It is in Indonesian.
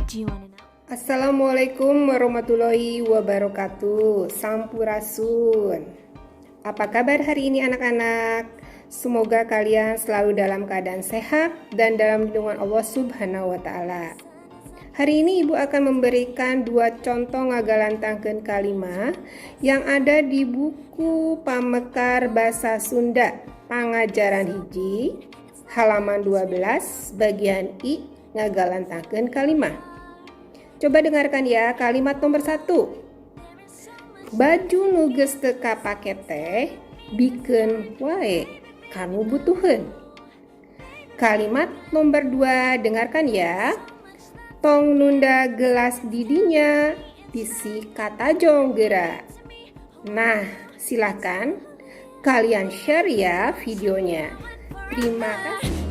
Do you wanna know? Assalamualaikum warahmatullahi wabarakatuh. Sampurasun. Apa kabar hari ini anak-anak? Semoga kalian selalu dalam keadaan sehat dan dalam lindungan Allah Subhanahu wa taala. Hari ini Ibu akan memberikan dua contoh ngagalantangkeun kalimat yang ada di buku Pamekar Basa Sunda Pangajaran hiji halaman 12 bagian I ngagalantangkeun kalimat. Coba dengarkan ya kalimat nomor 1. Baju nu geus teu kapake teh bikeun wae kanu butuheun. Kalimat nomor 2, dengarkan ya. Tong nunda gelas didinya bisi katajong geura. Nah, silakan kalian share ya videonya. Terima kasih.